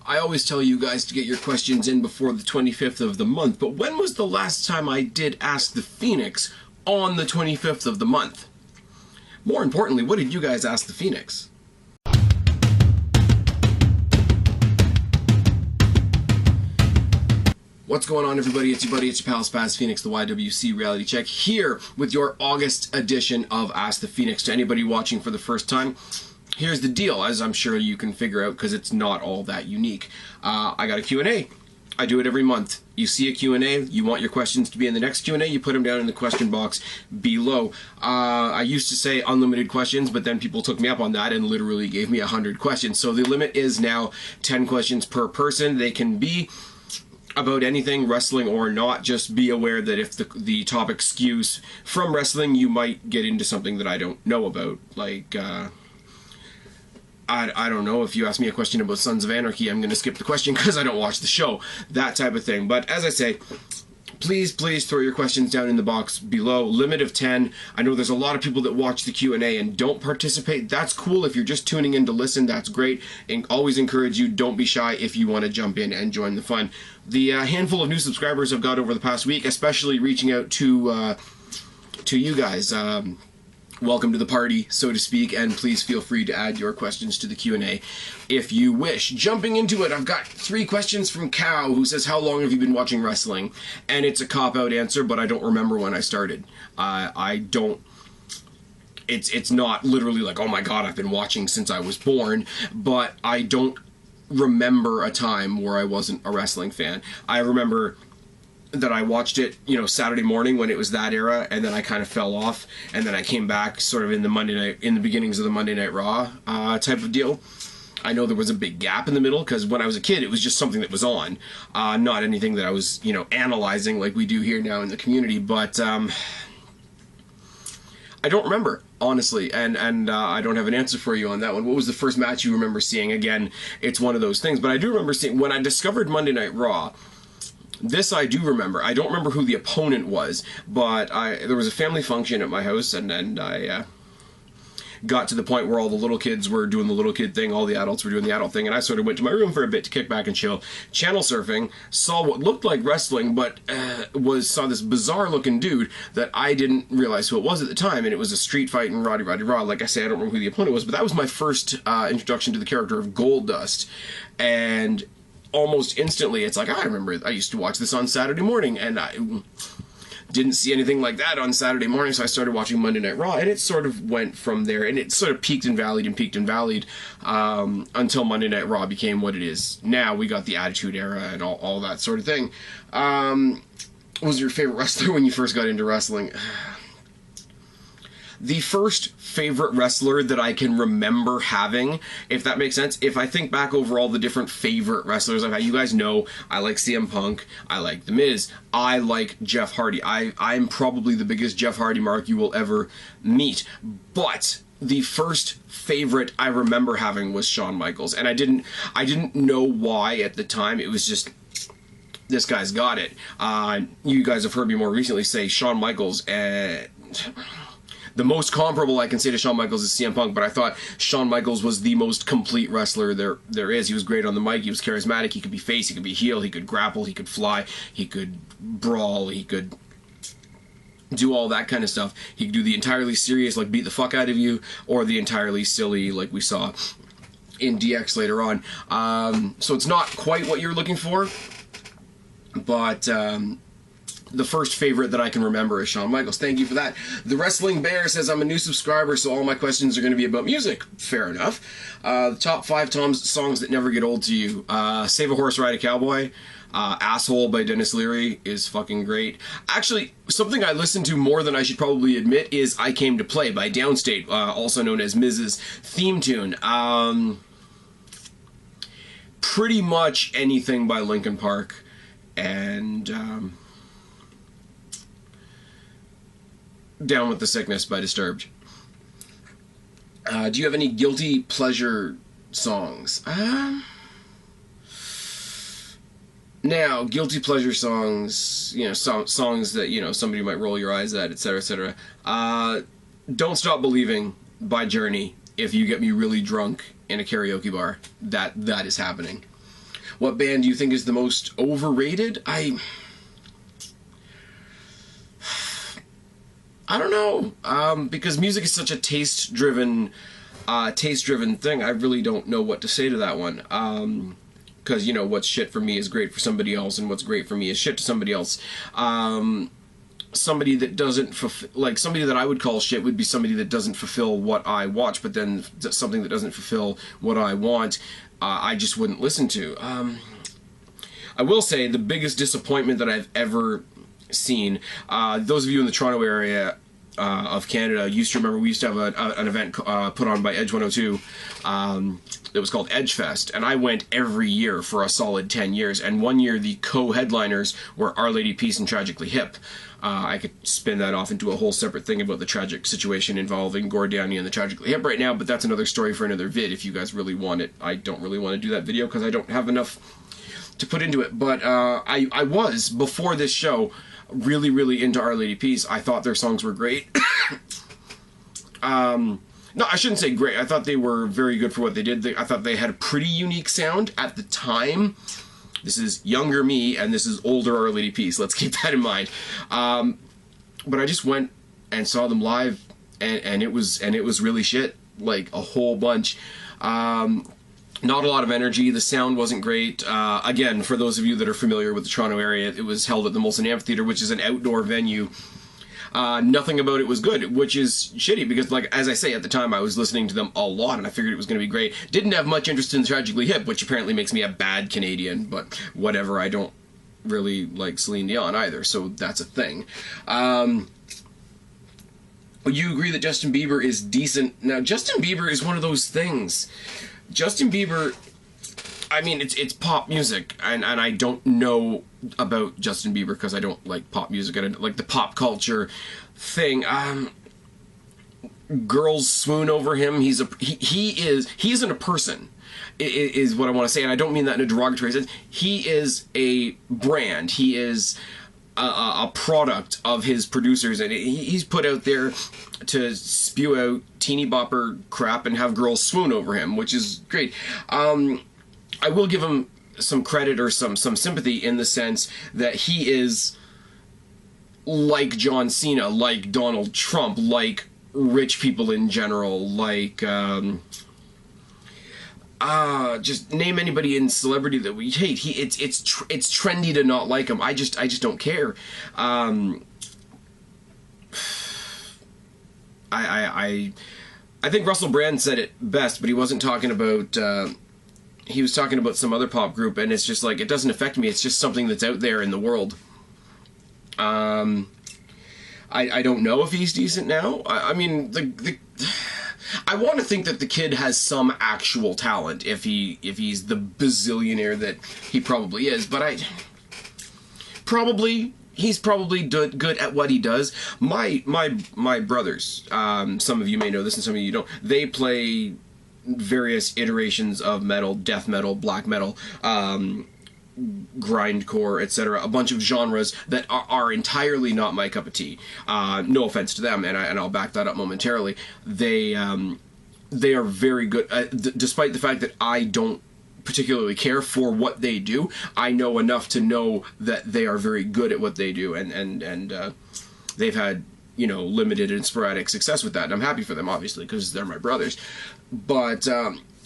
I always tell you guys to get your questions in before the 25th of the month, but when was the last time I did Ask the Phoenix on the 25th of the month? More importantly, what did you guys ask the Phoenix? What's going on, everybody? It's your buddy, it's your pal Spaz Phoenix, the YWC Reality Check, here with your August edition of Ask the Phoenix. To anybody watching for the first time, here's the deal, as I'm sure you can figure out because it's not all that unique. I got a Q&A. I do it every month. You see a Q&A, you want your questions to be in the next Q&A, you put them down in the question box below. I used to say unlimited questions, but then people took me up on that and literally gave me 100 questions. So the limit is now 10 questions per person. They can be about anything, wrestling or not. Just be aware that if the topic skews from wrestling, you might get into something that I don't know about. Like, I don't know, if you ask me a question about Sons of Anarchy, I'm going to skip the question because I don't watch the show. That type of thing. But as I say, please throw your questions down in the box below. Limit of 10. I know there's a lot of people that watch the Q&A and don't participate. That's cool. If you're just tuning in to listen, that's great. And always encourage you, don't be shy if you want to jump in and join the fun. The handful of new subscribers I've got over the past week, especially reaching out to you guys. Welcome to the party, so to speak, and please feel free to add your questions to the Q&A if you wish. Jumping into it, I've got 3 questions from Cow, who says, how long have you been watching wrestling? And it's a cop-out answer, but I don't remember when I started. I don't... It's not literally like, oh my god, I've been watching since I was born, but I don't remember a time where I wasn't a wrestling fan. I remember that I watched it, you know, Saturday morning when it was that era, and then I kind of fell off, and then I came back sort of in the beginnings of the Monday Night Raw type of deal. I know there was a big gap in the middle, because when I was a kid, it was just something that was on, not anything that I was, you know, analyzing like we do here now in the community, but I don't remember, honestly, and I don't have an answer for you on that one. What was the first match you remember seeing? Again, it's one of those things, but I do remember seeing, when I discovered Monday Night Raw, this I do remember. I don't remember who the opponent was, but there was a family function at my house, and I got to the point where all the little kids were doing the little kid thing, all the adults were doing the adult thing, and I sort of went to my room for a bit to kick back and chill, channel surfing, saw what looked like wrestling, but saw this bizarre looking dude that I didn't realize who it was at the time, and it was a street fight in Roddy Raw. Like I say, I don't remember who the opponent was, but that was my first introduction to the character of Goldust, and almost instantly, it's like, I remember I used to watch this on Saturday morning, and I didn't see anything like that on Saturday morning, so I started watching Monday Night Raw, and it sort of went from there, and it sort of peaked and valleyed until Monday Night Raw became what it is now. We got the Attitude Era and all that sort of thing. What was your favorite wrestler when you first got into wrestling? The first favorite wrestler that I can remember having, if that makes sense, if I think back over all the different favorite wrestlers I've had, you guys know I like CM Punk, I like The Miz, I like Jeff Hardy. I'm probably the biggest Jeff Hardy mark you will ever meet, but the first favorite I remember having was Shawn Michaels, and I didn't know why at the time. It was just, this guy's got it. You guys have heard me more recently say Shawn Michaels, the most comparable I can say to Shawn Michaels is CM Punk, but I thought Shawn Michaels was the most complete wrestler there is. He was great on the mic, he was charismatic, he could be face, he could be heel, he could grapple, he could fly, he could brawl, he could do all that kind of stuff. He could do the entirely serious, like beat the fuck out of you, or the entirely silly, like we saw in DX later on. So it's not quite what you're looking for, but the first favorite that I can remember is Shawn Michaels. Thank you for that. The Wrestling Bear says, I'm a new subscriber, so all my questions are going to be about music. Fair enough. The top 5 songs that never get old to you. Save a Horse, Ride a Cowboy. Asshole by Dennis Leary is fucking great. Actually, something I listen to more than I should probably admit is I Came to Play by Downstate, also known as Miz's theme tune. Pretty much anything by Linkin Park, and Down with the Sickness by Disturbed. Do you have any guilty pleasure songs? Now, guilty pleasure songs, you know, songs that, you know, somebody might roll your eyes at, etc., etc. Don't Stop Believing by Journey. If you get me really drunk in a karaoke bar, that is happening. What band do you think is the most overrated? I don't know, because music is such a taste-driven thing. I really don't know what to say to that one. Because, you know, what's shit for me is great for somebody else, and what's great for me is shit to somebody else. Somebody that doesn't like, somebody that I would call shit would be somebody that doesn't fulfill what I watch, but then something that doesn't fulfill what I want, I just wouldn't listen to. I will say the biggest disappointment that I've ever seen, those of you in the Toronto area of Canada used to remember, we used to have an event put on by Edge 102 that was called Edge Fest, and I went every year for a solid 10 years, and one year the co-headliners were Our Lady Peace and Tragically Hip. I could spin that off into a whole separate thing about the tragic situation involving Gord Downie and the Tragically Hip right now, but that's another story for another vid if you guys really want it. I don't really want to do that video because I don't have enough to put into it, but I was, before this show, really, really into Our Lady Peace. I thought their songs were great. No, I shouldn't say great. I thought they were very good for what they did. I thought they had a pretty unique sound at the time. This is younger me, and this is older Our Lady Peace. Let's keep that in mind. But I just went and saw them live, and it was really shit, like a whole bunch. Not a lot of energy. The sound wasn't great. Again, for those of you that are familiar with the Toronto area, it was held at the Molson Amphitheatre, which is an outdoor venue. Nothing about it was good, which is shitty because, like, as I say, at the time I was listening to them a lot and I figured it was going to be great. Didn't have much interest in Tragically Hip, which apparently makes me a bad Canadian, but whatever. I don't really like Celine Dion either, so that's a thing. You agree that Justin Bieber is decent. Now, Justin Bieber is one of those things. Justin Bieber, I mean, it's pop music, and I don't know about Justin Bieber because I don't like pop music. I don't like the pop culture thing. Girls swoon over him. He isn't a person, is what I want to say, and I don't mean that in a derogatory sense. He is a brand. He is a product of his producers, and he's put out there to spew out teeny bopper crap and have girls swoon over him, which is great. I will give him some credit or some sympathy in the sense that he is like John Cena, like Donald Trump, like rich people in general, like just name anybody in celebrity that we hate. It's trendy to not like him. I just don't care. I think Russell Brand said it best, but he wasn't talking about. He was talking about some other pop group, and it's just like, it doesn't affect me. It's just something that's out there in the world. I don't know if he's decent now. I mean, I want to think that the kid has some actual talent if he's the bazillionaire that he probably is, but he's probably good at what he does. My brothers, some of you may know this and some of you don't, they play various iterations of metal, death metal, black metal, grindcore, etc. A bunch of genres that are entirely not my cup of tea. No offense to them, and I'll back that up momentarily. They are very good, despite the fact that I don't particularly care for what they do. I know enough to know that they are very good at what they do, and they've had, you know, limited and sporadic success with that, and I'm happy for them, obviously, because they're my brothers. But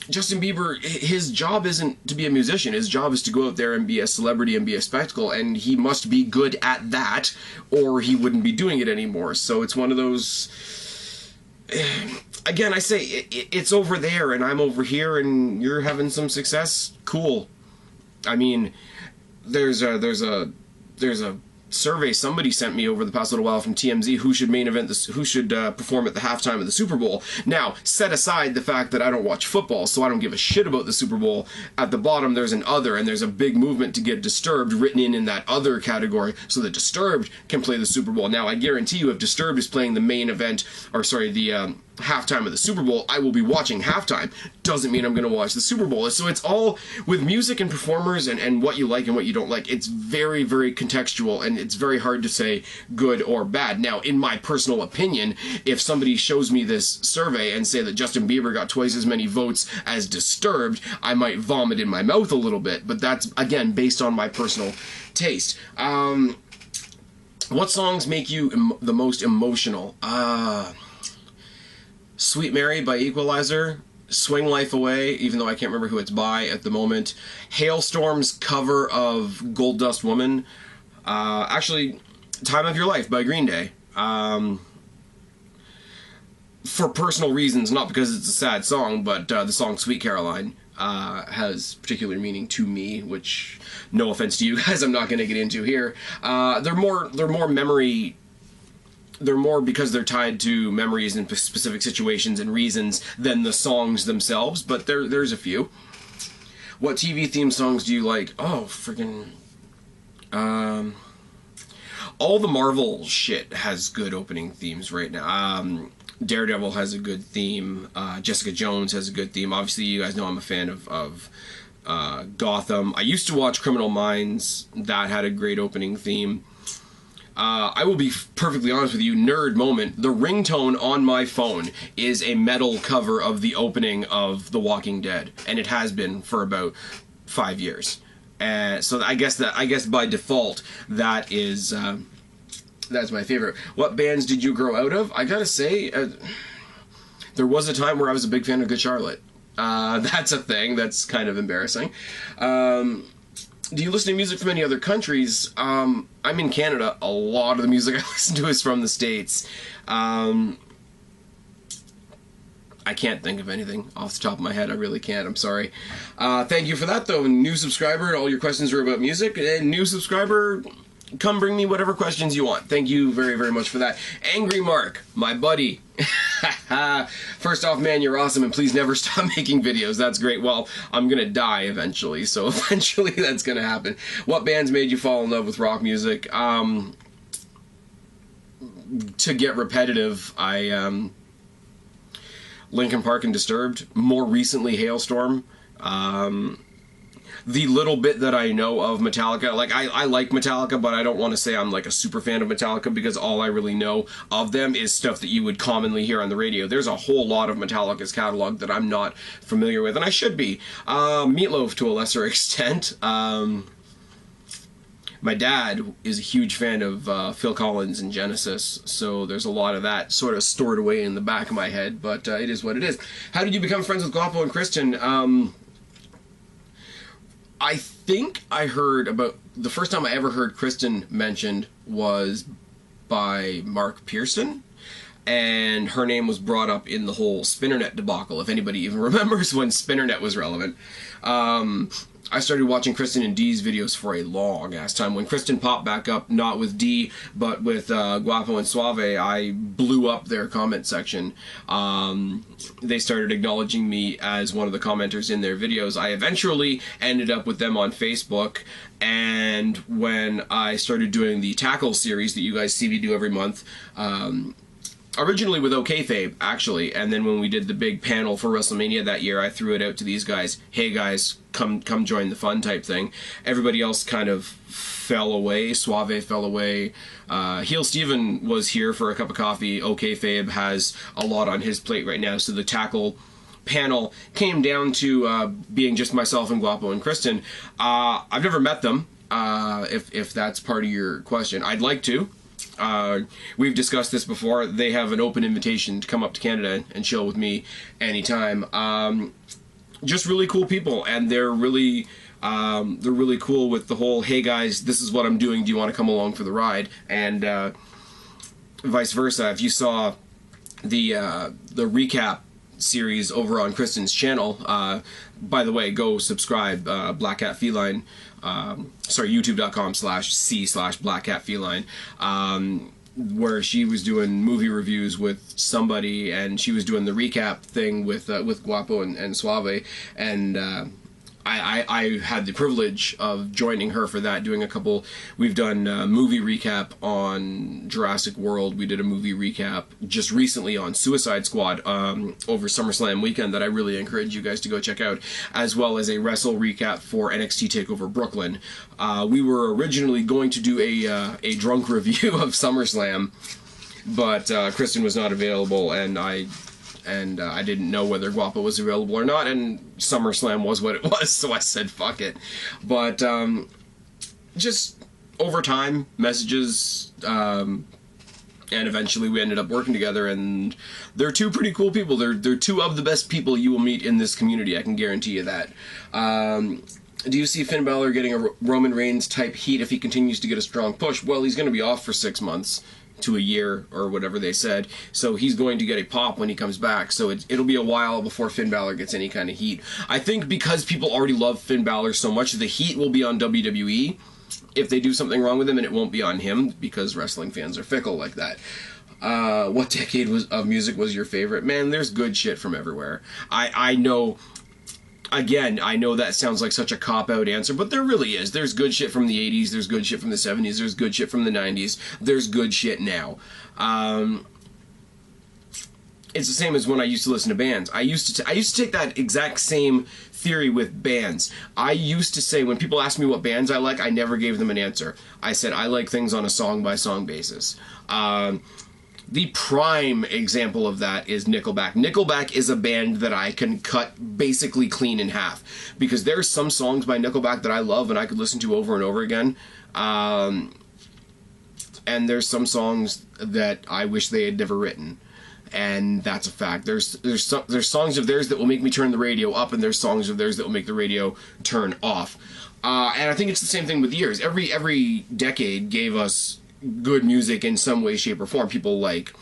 Justin Bieber, his job isn't to be a musician. His job is to go out there and be a celebrity and be a spectacle, and he must be good at that, or he wouldn't be doing it anymore. So it's one of those... Again, I say, it's over there, and I'm over here, and you're having some success. Cool. I mean, there's a survey somebody sent me over the past little while from TMZ who should main event this, who should perform at the halftime of the Super Bowl. Now, set aside the fact that I don't watch football, so I don't give a shit about the Super Bowl. At the bottom, there's an other, and there's a big movement to get Disturbed written in that other category so that Disturbed can play the Super Bowl. Now, I guarantee you, if Disturbed is playing the main event, or sorry, the halftime of the Super Bowl, I will be watching halftime. Doesn't mean I'm going to watch the Super Bowl. So it's all with music and performers and what you like and what you don't like. It's very, very contextual, and it's very hard to say good or bad. Now, in my personal opinion, if somebody shows me this survey and say that Justin Bieber got twice as many votes as Disturbed, I might vomit in my mouth a little bit. But that's, again, based on my personal taste. What songs make you the most emotional? Sweet Mary by Equalizer, Swing Life Away, even though I can't remember who it's by at the moment, Hailstorm's cover of Gold Dust Woman, actually, Time of Your Life by Green Day, for personal reasons, not because it's a sad song, but the song Sweet Caroline has particular meaning to me, which, no offense to you guys, I'm not going to get into here. They're more memory. They're more because they're tied to memories and specific situations and reasons than the songs themselves, but there's a few. What TV theme songs do you like? Oh, freaking... all the Marvel shit has good opening themes right now. Daredevil has a good theme. Jessica Jones has a good theme. Obviously, you guys know I'm a fan of Gotham. I used to watch Criminal Minds. That had a great opening theme. I will be perfectly honest with you, nerd moment, the ringtone on my phone is a metal cover of the opening of The Walking Dead, and it has been for about 5 years. So I guess by default, that is, that's my favorite. What bands did you grow out of? I gotta say, there was a time where I was a big fan of Good Charlotte. That's a thing, that's kind of embarrassing. Do you listen to music from any other countries? I'm in Canada. A lot of the music I listen to is from the States. I can't think of anything off the top of my head. I really can't. I'm sorry. Thank you for that, though. New subscriber, all your questions are about music. And new subscriber, come bring me whatever questions you want. Thank you very, very much for that. Angry Mark, my buddy. First off, man, you're awesome, and please never stop making videos. That's great. Well, I'm gonna die eventually, so eventually that's gonna happen. What bands made you fall in love with rock music? To get repetitive, Linkin Park and Disturbed. More recently, Hailstorm. The little bit that I know of Metallica, like I like Metallica, but I don't want to say I'm like a super fan of Metallica because all I really know of them is stuff that you would commonly hear on the radio. There's a whole lot of Metallica's catalog that I'm not familiar with, and I should be. Meatloaf to a lesser extent. My dad is a huge fan of Phil Collins and Genesis, so there's a lot of that sort of stored away in the back of my head, but it is what it is. How did you become friends with Guapo and Kristen? I think I heard about, the first time I ever heard Kristen mentioned was by Mark Pearson, and her name was brought up in the whole Spinnernet debacle, if anybody even remembers when Spinnernet was relevant. I started watching Kristen and Dee's videos for a long ass time. When Kristen popped back up, not with Dee, but with Guapo and Suave, I blew up their comment section. They started acknowledging me as one of the commenters in their videos. I eventually ended up with them on Facebook, and when I started doing the Tackle series that you guys see me do every month, originally with OKFabe, actually, and then when we did the big panel for WrestleMania that year, I threw it out to these guys, hey guys, come join the fun type thing. Everybody else kind of fell away. Suave fell away. Heel Steven was here for a cup of coffee. OKFabe has a lot on his plate right now, so the Tackle panel came down to being just myself and Guapo and Kristen. I've never met them, if that's part of your question. I'd like to. We've discussed this before. They have an open invitation to come up to Canada and chill with me anytime. Just really cool people, and they're really cool with the whole, hey guys, this is what I'm doing, do you want to come along for the ride? And vice versa. If you saw the recap series over on Kristen's channel, by the way, go subscribe, Black Cat Feline, youtube.com/c/Black Cat Feline, where she was doing movie reviews with somebody, and she was doing the recap thing with Guapo and Suave, and I had the privilege of joining her for that, doing a couple. We've done a movie recap on Jurassic World. We did a movie recap just recently on Suicide Squad over SummerSlam weekend that I really encourage you guys to go check out, as well as a wrestle recap for NXT TakeOver Brooklyn. We were originally going to do a drunk review of SummerSlam, but Kristen was not available, and I didn't know whether Guapa was available or not, and SummerSlam was what it was, so I said fuck it. But just over time, messages, and eventually we ended up working together, and they're two pretty cool people. They're two of the best people you will meet in this community, I can guarantee you that. Do you see Finn Balor getting a Roman Reigns type heat if he continues to get a strong push? Well, he's going to be off for 6 months to a year or whatever they said, so he's going to get a pop when he comes back, so it'll be a while before Finn Balor gets any kind of heat. I think because people already love Finn Balor so much, the heat will be on WWE if they do something wrong with him, and it won't be on him, because wrestling fans are fickle like that. What decade of music was your favorite? Man, there's good shit from everywhere. I know... Again, I know that sounds like such a cop-out answer, but there really is. There's good shit from the 80s, there's good shit from the 70s, there's good shit from the 90s, there's good shit now. It's the same as when I used to listen to bands. I used to take that exact same theory with bands. I used to say, when people ask me what bands I like, I never gave them an answer. I said, I like things on a song-by-song basis. The prime example of that is Nickelback. Nickelback is a band that I can cut basically clean in half, because there are some songs by Nickelback that I love and I could listen to over and over again. And there's some songs that I wish they had never written. And that's a fact. There's songs of theirs that will make me turn the radio up, and there's songs of theirs that will make the radio turn off. And I think it's the same thing with years. Every decade gave us good music in some way, shape, or form. People liked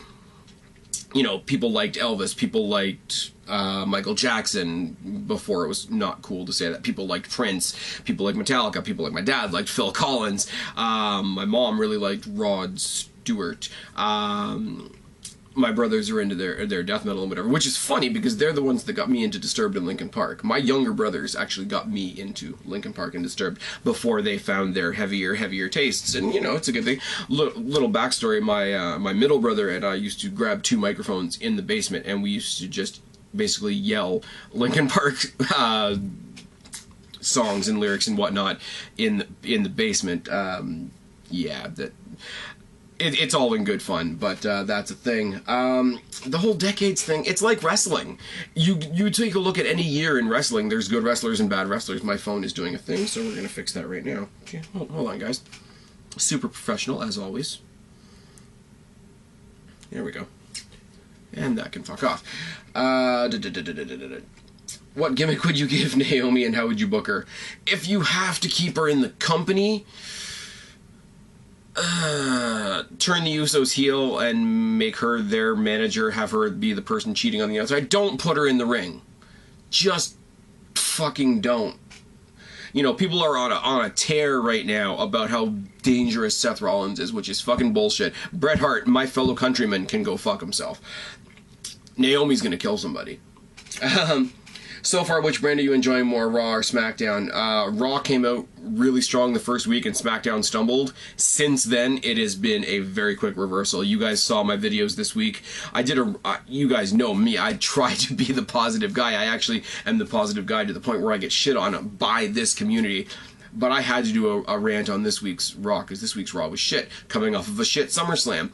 Elvis. People liked Michael Jackson before it was not cool to say that. People liked Prince. People liked Metallica. People like my dad liked Phil Collins. My mom really liked Rod Stewart. My brothers are into their death metal and whatever, which is funny because they're the ones that got me into Disturbed and Linkin Park. My younger brothers actually got me into Linkin Park and Disturbed before they found their heavier tastes, and it's a good thing. Little backstory: my middle brother and I used to grab 2 microphones in the basement, and we used to just basically yell Linkin Park songs and lyrics and whatnot in the basement. It's all in good fun, but that's a thing. The whole decades thing, it's like wrestling. You take a look at any year in wrestling, there's good wrestlers and bad wrestlers. My phone is doing a thing, so we're going to fix that right now. Okay, hold on, guys. Super professional, as always. There we go. And that can fuck off. What gimmick would you give Naomi, and how would you book her? If you have to keep her in the company... turn the Usos heel and make her their manager, have her be the person cheating on the outside. Don't put her in the ring. Just fucking don't. People are on a tear right now about how dangerous Seth Rollins is, which is fucking bullshit. Bret Hart, my fellow countryman, can go fuck himself. Naomi's gonna kill somebody. So far, which brand are you enjoying more, Raw or SmackDown? Raw came out really strong the first week, and SmackDown stumbled. Since then, it has been a very quick reversal. You guys saw my videos this week. You guys know me. I try to be the positive guy. I actually am the positive guy to the point where I get shit on by this community. But I had to do a rant on this week's Raw, because this week's Raw was shit, coming off of a shit SummerSlam.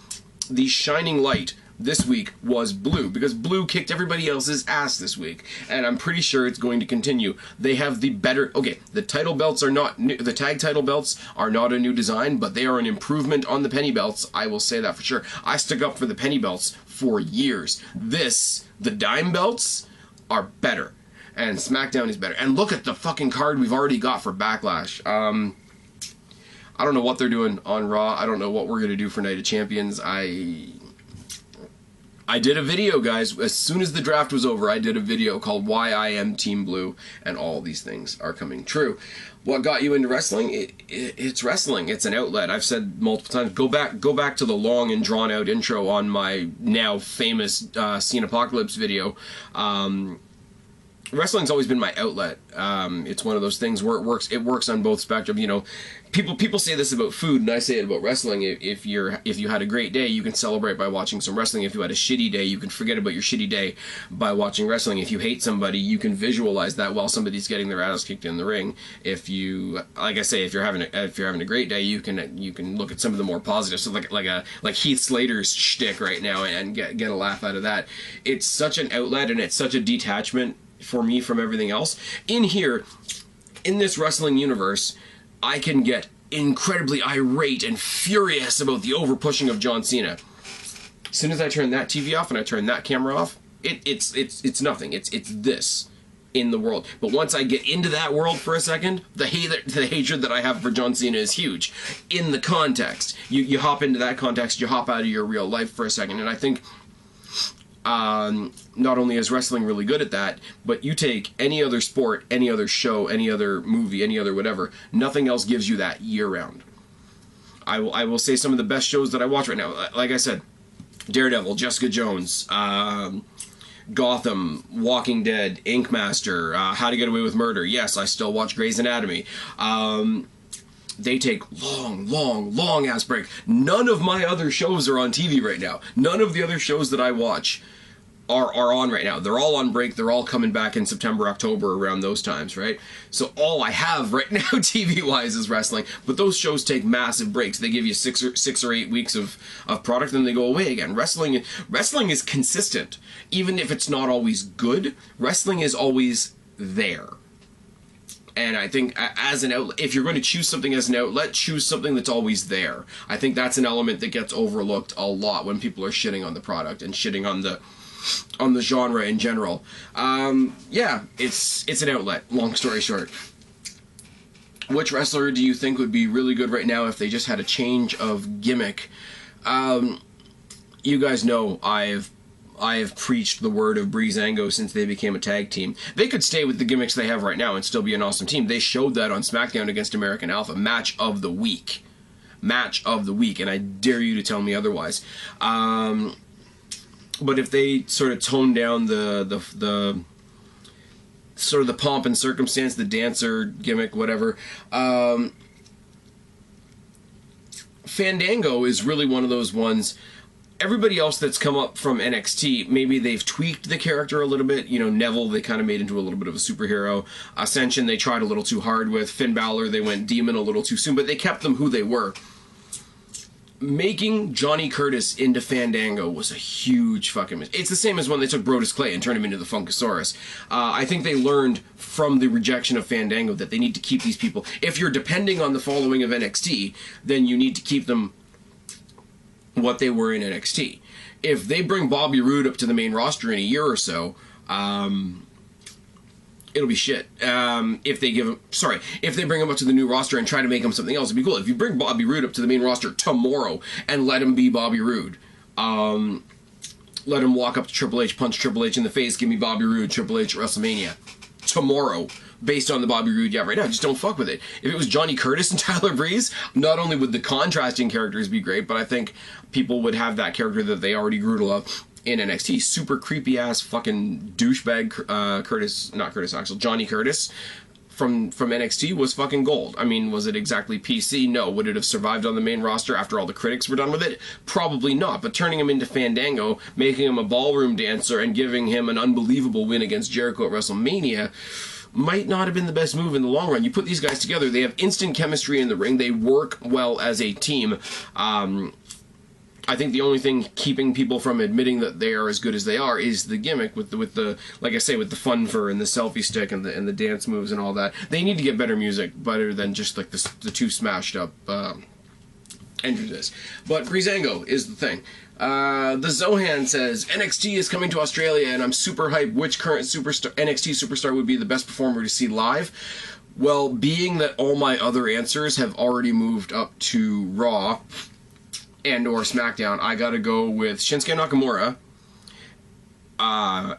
The shining light this week was Blue, because Blue kicked everybody else's ass this week, and I'm pretty sure it's going to continue. They have the better... Okay, the title belts are not new, the tag title belts are not a new design, but they are an improvement on the penny belts. I will say that for sure. I stuck up for the penny belts for years. The dime belts are better, and SmackDown is better. And look at the fucking card we've already got for Backlash. I don't know what they're doing on Raw. I don't know what we're going to do for Night of Champions. I did a video, guys. As soon as the draft was over, I did a video called Why I Am Team Blue, and all these things are coming true. What got you into wrestling? It's wrestling. It's an outlet. I've said multiple times, go back to the long and drawn-out intro on my now famous Scene Apocalypse video. wrestling's always been my outlet. It's one of those things where it works on both spectrum. You know, people say this about food, and I say it about wrestling. If you had a great day, you can celebrate by watching some wrestling. If you had a shitty day, you can forget about your shitty day by watching wrestling. If you hate somebody, you can visualize that while somebody's getting their ass kicked in the ring. If you, like I say, if you're having a great day, you can look at some of the more positive stuff, like Heath Slater's shtick right now, and get a laugh out of that. It's such an outlet, and it's such a detachment for me from everything else. In here, in this wrestling universe, I can get incredibly irate and furious about the over-pushing of John Cena. As soon as I turn that TV off and I turn that camera off, it's nothing. It's this in the world. But once I get into that world for a second, the hatred that I have for John Cena is huge. In the context, you hop into that context, you hop out of your real life for a second, and I think not only is wrestling really good at that, but you take any other sport, any other show, any other movie, any other whatever, nothing else gives you that year-round. I will say some of the best shows that I watch right now, like I said, Daredevil, Jessica Jones, Gotham, Walking Dead, Ink Master, How to Get Away with Murder. Yes, I still watch Grey's Anatomy. They take long ass break. None of my other shows are on TV right now. None of the other shows that I watch are on right now. They're all on break. They're all coming back in September, October, around those times, right? So all I have right now TV-wise is wrestling, but those shows take massive breaks. They give you six or 8 weeks of product, and they go away again. Wrestling is consistent. Even if it's not always good, wrestling is always there. And I think as an outlet, if you're going to choose something as an outlet, choose something that's always there. I think that's an element that gets overlooked a lot when people are shitting on the product and shitting on the genre in general. Yeah, it's an outlet, long story short. Which wrestler do you think would be really good right now if they just had a change of gimmick? You guys know I have preached the word of Breezango since they became a tag team. They could stay with the gimmicks they have right now and still be an awesome team. They showed that on SmackDown against American Alpha. Match of the week. Match of the week, and I dare you to tell me otherwise. But if they sort of tone down the sort of the pomp and circumstance, the dancer gimmick, whatever, Fandango is really one of those ones. Everybody else that's come up from NXT, maybe they've tweaked the character a little bit. You know, Neville, they kind of made into a little bit of a superhero. Ascension, they tried a little too hard with. Finn Balor, they went demon a little too soon, but they kept them who they were. Making Johnny Curtis into Fandango was a huge fucking mistake. It's the same as when they took Brodus Clay and turned him into the Funkasaurus. I think they learned from the rejection of Fandango that they need to keep these people. If you're depending on the following of NXT, then you need to keep them what they were in NXT. If they bring Bobby Roode up to the main roster in a year or so, it'll be shit. If they bring him up to the new roster and try to make him something else, it'd be cool. If you bring Bobby Roode up to the main roster tomorrow and let him be Bobby Roode, let him walk up to Triple H, punch Triple H in the face, give me Bobby Roode, Triple H at WrestleMania tomorrow, based on the Bobby Roode you have right now. Just don't fuck with it. If it was Johnny Curtis and Tyler Breeze, not only would the contrasting characters be great, but I think people would have that character that they already grew to love in NXT. Super creepy ass fucking douchebag Johnny Curtis from NXT was fucking gold. I mean, was it exactly PC? No. Would it have survived on the main roster after all the critics were done with it? Probably not. But turning him into Fandango, making him a ballroom dancer, and giving him an unbelievable win against Jericho at WrestleMania might not have been the best move in the long run. You put these guys together, they have instant chemistry in the ring, they work well as a team. I think the only thing keeping people from admitting that they are as good as they are is the gimmick with the like I say, with the fun fur and the selfie stick and the dance moves and all that. They need to get better music, better than just like the two smashed up entrances. But Breezango is the thing. The Zohan says NXT is coming to Australia and I'm super hyped. Which current NXT superstar would be the best performer to see live? Well, being that all my other answers have already moved up to Raw and or SmackDown, I gotta go with Shinsuke Nakamura,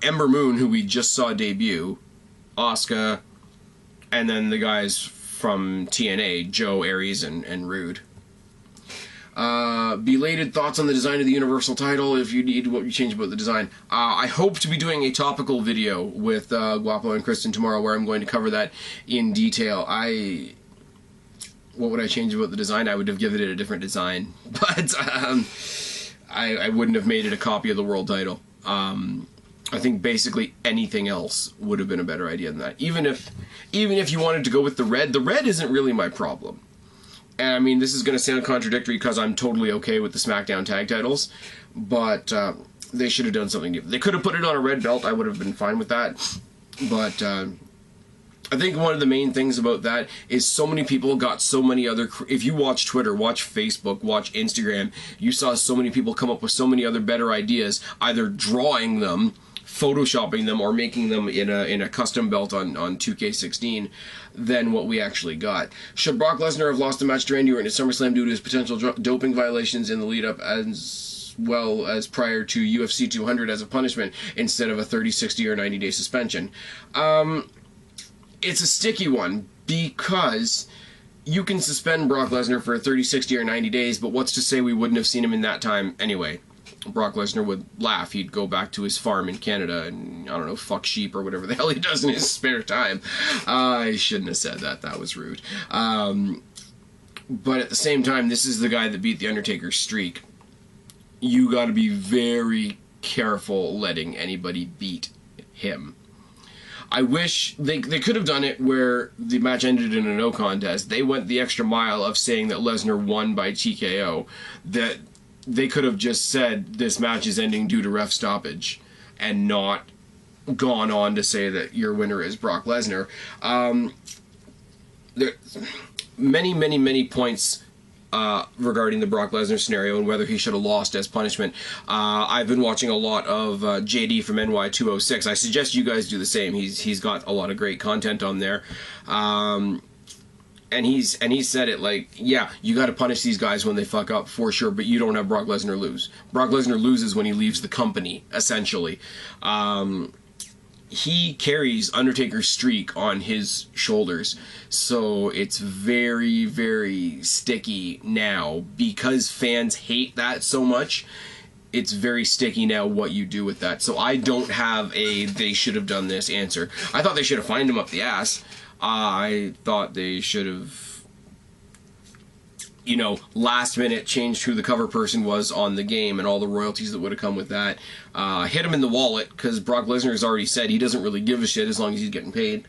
Ember Moon, who we just saw debut, Asuka, and then the guys from TNA, Joe, Aries, and Rude. Belated thoughts on the design of the Universal title, if you need what you change about the design. I hope to be doing a topical video with Guapo and Kristen tomorrow where I'm going to cover that in detail. What would I change about the design? I would have given it a different design, but I wouldn't have made it a copy of the world title. I think basically anything else would have been a better idea than that. Even if you wanted to go with the red isn't really my problem. And I mean, this is going to sound contradictory because I'm totally okay with the SmackDown tag titles, but they should have done something different. They could have put it on a red belt. I would have been fine with that. But I think one of the main things about that is so many people got so many other... If you watch Twitter, watch Facebook, watch Instagram, you saw so many people come up with so many other better ideas, either drawing them, photoshopping them, or making them in a custom belt on 2K16 than what we actually got. Should Brock Lesnar have lost the match to Randy Orton at SummerSlam due to his potential doping violations in the lead-up as well as prior to UFC 200 as a punishment instead of a 30, 60, or 90-day suspension? It's a sticky one because you can suspend Brock Lesnar for 30, 60, or 90 days, but what's to say we wouldn't have seen him in that time anyway? Brock Lesnar would laugh. He'd go back to his farm in Canada and, I don't know, fuck sheep or whatever the hell he does in his spare time. I shouldn't have said that. That was rude. But at the same time, this is the guy that beat The Undertaker's streak. You got to be very careful letting anybody beat him. I wish they could have done it where the match ended in a no contest. They went the extra mile of saying that Lesnar won by TKO. That they could have just said this match is ending due to ref stoppage and not gone on to say that your winner is Brock Lesnar. There many points regarding the Brock Lesnar scenario and whether he should have lost as punishment. I've been watching a lot of JD from NY206. I suggest you guys do the same. He's got a lot of great content on there. And he said it like, yeah, you got to punish these guys when they fuck up for sure, but you don't have Brock Lesnar lose. Brock Lesnar loses when he leaves the company, essentially. He carries Undertaker's streak on his shoulders, so it's very, very sticky now because fans hate that so much. It's very sticky now what you do with that. So I don't have a they should have done this answer. I thought they should have fined him up the ass. I thought they should have, last minute changed who the cover person was on the game and all the royalties that would have come with that. Hit him in the wallet, because Brock Lesnar has already said he doesn't really give a shit as long as he's getting paid.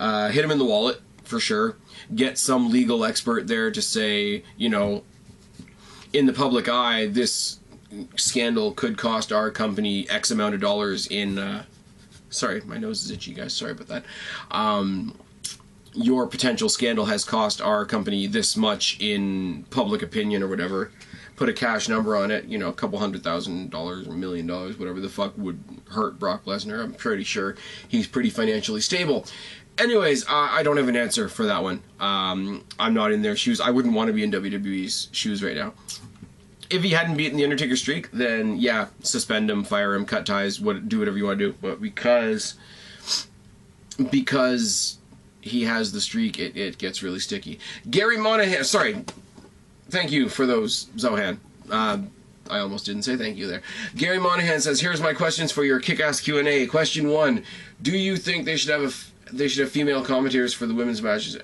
Hit him in the wallet, for sure. Get some legal expert there to say, in the public eye, this scandal could cost our company X amount of dollars in... sorry, my nose is itchy, guys. Sorry about that. Your potential scandal has cost our company this much in public opinion or whatever. Put a cash number on it, a couple $100,000 or $1 million, whatever the fuck would hurt Brock Lesnar. I'm pretty sure he's pretty financially stable. Anyways, I don't have an answer for that one. I'm not in their shoes. I wouldn't want to be in WWE's shoes right now. If he hadn't beaten the Undertaker streak, then yeah, suspend him, fire him, cut ties, do whatever you want to do. But because he has the streak, it gets really sticky. Gary Monahan, sorry, thank you for those, Zohan. I almost didn't say thank you there. Gary Monahan says, here's my questions for your kick-ass Q&A. Question 1, do you think they should have female commentators for the women's matches?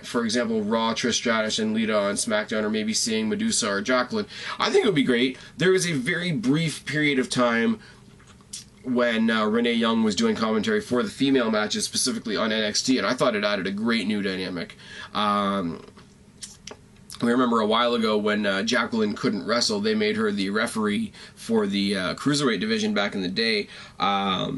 For example, Raw, Trish Stratus and Lita on SmackDown, or maybe seeing Medusa or Jacqueline. I think it would be great. There was a very brief period of time when Renee Young was doing commentary for the female matches, specifically on NXT, and I thought it added a great new dynamic. We remember a while ago when Jacqueline couldn't wrestle, they made her the referee for the Cruiserweight division back in the day. I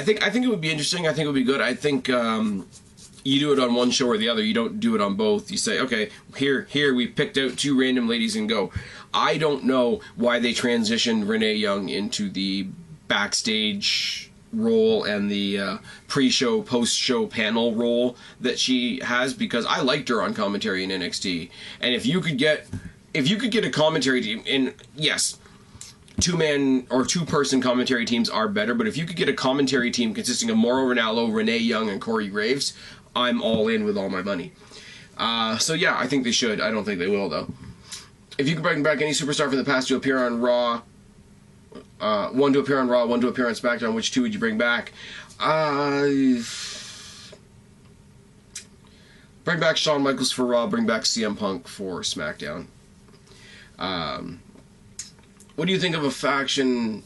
think it would be interesting. I think it would be good. I think you do it on one show or the other. You don't do it on both. You say, okay, here, we picked out 2 random ladies and go. I don't know why they transitioned Renee Young into the backstage role and the pre-show, post-show panel role that she has, because I liked her on commentary in NXT. And if you could get a commentary team, and yes, 2-man or 2-person commentary teams are better, but if you could get a commentary team consisting of Mauro Ranallo, Renee Young, and Corey Graves, I'm all in with all my money. So yeah, I think they should. I don't think they will, though. If you could bring back any superstar from the past to appear on Raw, one to appear on Raw, one to appear on SmackDown, which two would you bring back? Bring back Shawn Michaels for Raw, bring back CM Punk for SmackDown. What do you think of a faction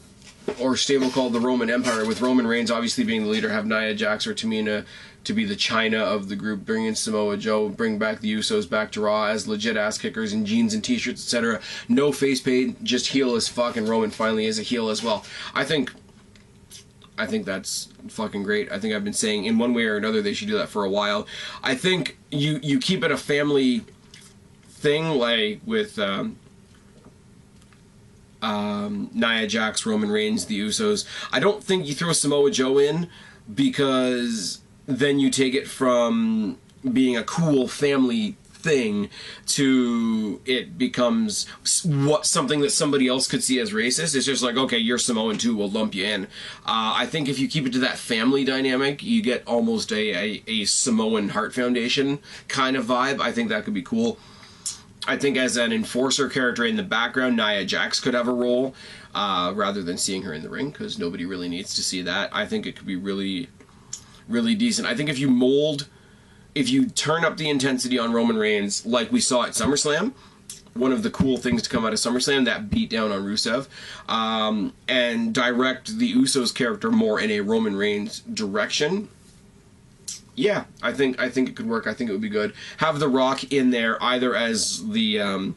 or stable called the Roman Empire, with Roman Reigns obviously being the leader, have Nia Jax or Tamina to be the China of the group, bring in Samoa Joe, bring back the Usos back to Raw as legit ass kickers in jeans and t-shirts, etc. No face paint, just heel as fuck, and Roman finally is a heel as well. I think that's fucking great. I think I've been saying in one way or another they should do that for a while. I think you keep it a family thing, like with Nia Jax, Roman Reigns, the Usos. I don't think you throw Samoa Joe in, because then you take it from being a cool family thing to it becomes something that somebody else could see as racist. It's just like, okay, you're Samoan too, we'll lump you in. I think if you keep it to that family dynamic, you get almost a Samoan Heart Foundation kind of vibe. I think that could be cool. I think as an enforcer character in the background, Nia Jax could have a role, rather than seeing her in the ring, because nobody really needs to see that. I think it could be really, really decent. I think if you turn up the intensity on Roman Reigns like we saw at SummerSlam, one of the cool things to come out of SummerSlam, that beatdown on Rusev, and direct the Usos character more in a Roman Reigns direction, yeah, I think it could work. I think it would be good. Have The Rock in there either as the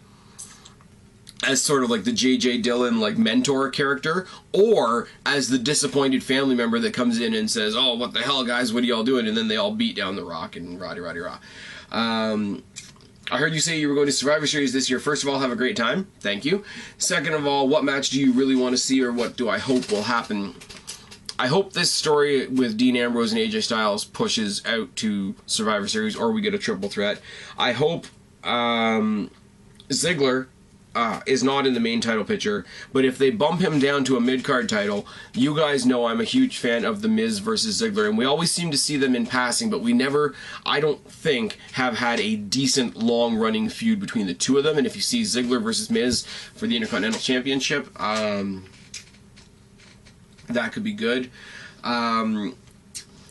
as sort of like the J.J. Dillon like mentor character, or as the disappointed family member that comes in and says, "Oh, what the hell, guys? What are y'all doing?" And then they all beat down The Rock and rah. I heard you say you were going to Survivor Series this year. First of all, have a great time. Thank you. Second of all, what match do you really want to see, or what do I hope will happen? I hope this story with Dean Ambrose and AJ Styles pushes out to Survivor Series, or we get a triple threat. I hope Ziggler is not in the main title picture, but if they bump him down to a mid-card title, you guys know I'm a huge fan of The Miz versus Ziggler, and we always seem to see them in passing, but we never, I don't think, have had a decent long-running feud between the two of them. And if you see Ziggler versus Miz for the Intercontinental Championship, that could be good. I mean,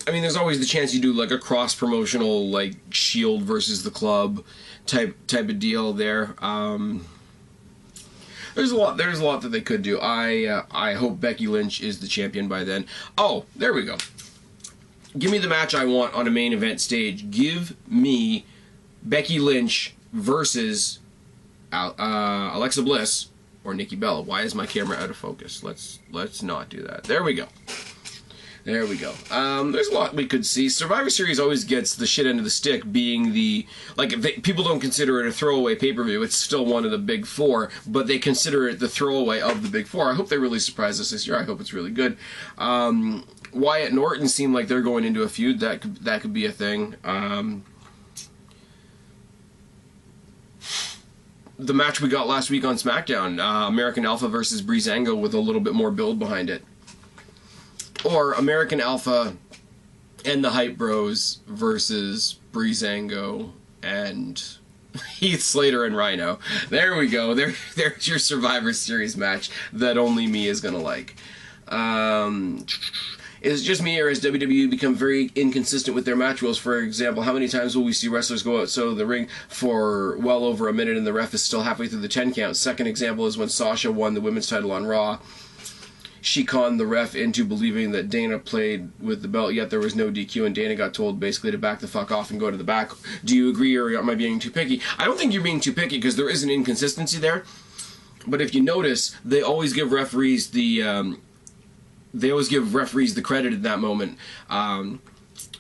there's always the chance you do like a cross-promotional, like Shield versus the Club type of deal there. There's a lot that they could do. I hope Becky Lynch is the champion by then. Oh, there we go. Give me the match I want on a main event stage. Give me Becky Lynch versus Alexa Bliss or Nikki Bella. Why is my camera out of focus? Let's not do that. There we go. There we go. There's a lot we could see. Survivor Series always gets the shit end of the stick, being the... Like, people don't consider it a throwaway pay-per-view. It's still one of the big four, but they consider it the throwaway of the big four. I hope they really surprise us this year. I hope it's really good. Wyatt and Orton seem like they're going into a feud. That could be a thing. The match we got last week on SmackDown, American Alpha versus Breezango, with a little bit more build behind it. Or American Alpha and the Hype Bros versus Breezango and Heath Slater and Rhino. There we go. There's your Survivor Series match that only me is going to like. Is it just me, or has WWE become very inconsistent with their match rules? For example, how many times will we see wrestlers go outside of the ring for well over a minute and the ref is still halfway through the 10 count? Second example is when Sasha won the women's title on Raw. She conned the ref into believing that Dana played with the belt, yet there was no DQ, and Dana got told basically to back the fuck off and go to the back. Do you agree, or am I being too picky? I don't think you're being too picky, because there is an inconsistency there. But if you notice, they always give referees the credit in that moment.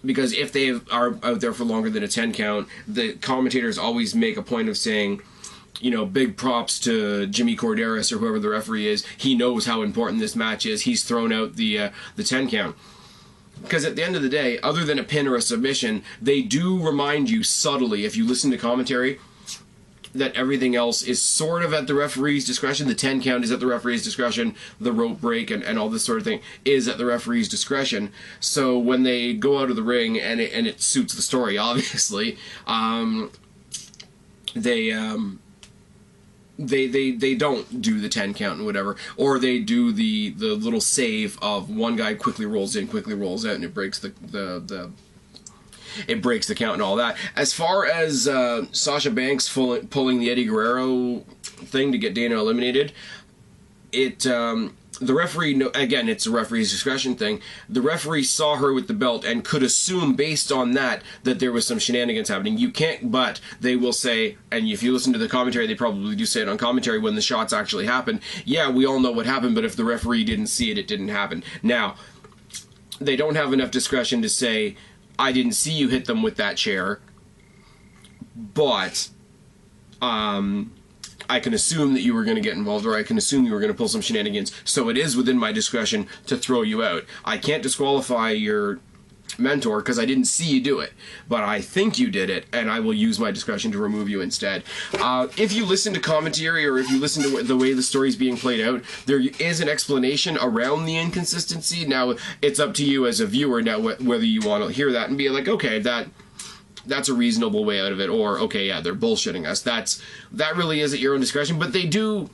Because if they are out there for longer than a 10 count, the commentators always make a point of saying, you know, big props to Jimmy Corderas or whoever the referee is. He knows how important this match is. He's thrown out the 10 count. Because at the end of the day, other than a pin or a submission, they do remind you subtly, if you listen to commentary, that everything else is sort of at the referee's discretion. The 10 count is at the referee's discretion. The rope break and all this sort of thing is at the referee's discretion. So when they go out of the ring, and it suits the story, obviously, they they don't do the 10 count and whatever, or they do the little save of one guy quickly rolls in, quickly rolls out, and it breaks it breaks the count and all that. As far as Sasha Banks pulling the Eddie Guerrero thing to get Dana eliminated, the referee, again, it's a referee's discretion thing. The referee saw her with the belt and could assume based on that there was some shenanigans happening. You can't, but they will say, and if you listen to the commentary, they probably do say it on commentary when the shots actually happen. Yeah, we all know what happened, but if the referee didn't see it, it didn't happen. Now, they don't have enough discretion to say, I didn't see you hit them with that chair, but I can assume that you were going to get involved, or I can assume you were going to pull some shenanigans, so it is within my discretion to throw you out. I can't disqualify your mentor because I didn't see you do it, but I think you did it, and I will use my discretion to remove you instead. If you listen to commentary, or if you listen to the way the story's being played out, there is an explanation around the inconsistency. Now, it's up to you as a viewer now whether you want to hear that and be like, okay, that's a reasonable way out of it, or okay, yeah, they're bullshitting us. That really is at your own discretion, but they do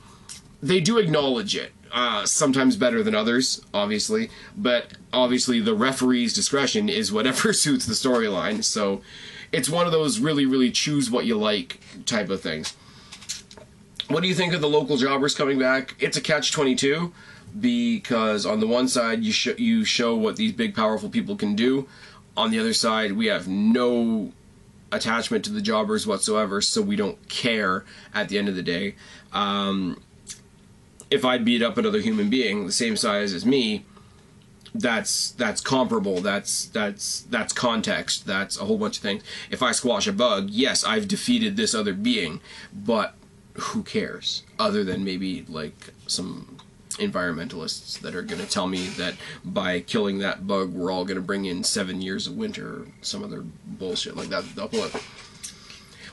acknowledge it. Sometimes better than others, obviously, but obviously the referee's discretion is whatever suits the storyline, so it's one of those really, really choose what you like type of things. What do you think of the local jobbers coming back? It's a catch-22, because on the one side you show what these big, powerful people can do. On the other side, we have no attachment to the jobbers whatsoever, so we don't care at the end of the day. If I beat up another human being the same size as me, that's comparable. That's context. That's a whole bunch of things. If I squash a bug, yes, I've defeated this other being, but who cares? Other than maybe like some environmentalists that are going to tell me that by killing that bug, we're all going to bring in 7 years of winter, or some other bullshit like that. They'll pull it.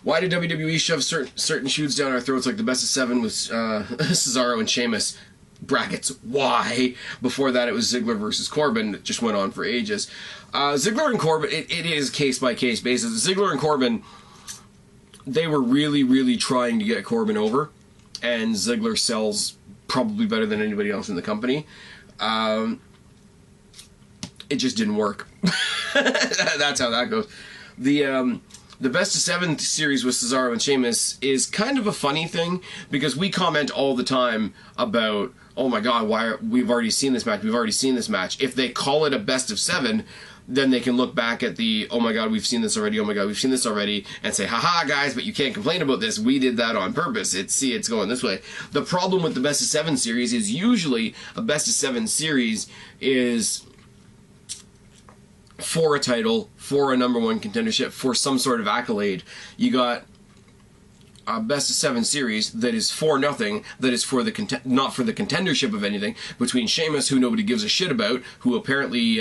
Why did WWE shove certain shoots down our throats like the best of 7 with Cesaro and Sheamus? Brackets, why? Before that, it was Ziggler versus Corbin. It just went on for ages. Ziggler and Corbin, it is case-by-case basis. Ziggler and Corbin, they were really, really trying to get Corbin over, and Ziggler sells probably better than anybody else in the company. It just didn't work. That's how that goes. The best of 7 series with Cesaro and Sheamus is kind of a funny thing, because we comment all the time about, oh my god, we've already seen this match, we've already seen this match. If they call it a best of 7, then they can look back at the, oh my god, we've seen this already, oh my god, we've seen this already, and say, haha guys, but you can't complain about this, we did that on purpose, it's going this way. The problem with the best of 7 series is usually a best of 7 series is for a title, for a #1 contendership, for some sort of accolade. You got a best of 7 series that is for nothing, that is for the not for the contendership of anything, between Sheamus, who nobody gives a shit about, who apparently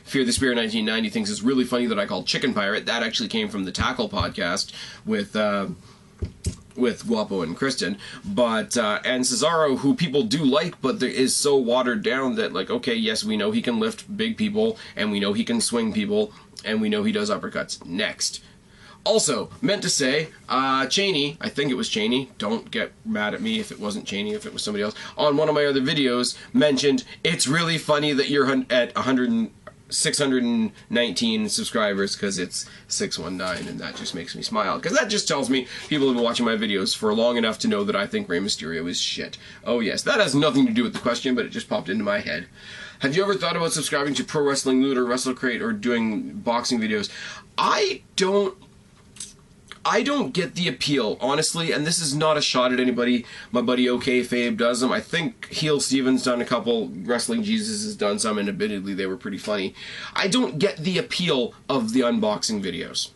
Fear the Spear 1990 thinks is really funny that I called Chicken Pirate. That actually came from the Tackle podcast with Guapo and Kristen, but and Cesaro, who people do like, but there is so watered down that, like, okay, yes, we know he can lift big people, and we know he can swing people, and we know he does uppercuts. Next. Also, meant to say, Cheney, I think it was Cheney, don't get mad at me if it wasn't Cheney, if it was somebody else, on one of my other videos, mentioned, it's really funny that you're at 619 subscribers, because it's 619, and that just makes me smile, because that just tells me people have been watching my videos for long enough to know that I think Rey Mysterio is shit. Oh yes, that has nothing to do with the question, but it just popped into my head. Have you ever thought about subscribing to Pro Wrestling Loot or WrestleCrate, or doing boxing videos? I don't get the appeal, honestly, and this is not a shot at anybody. My buddy OK Fabe does them. I think Heel Steven's done a couple. Wrestling Jesus has done some, and admittedly they were pretty funny. I don't get the appeal of the unboxing videos.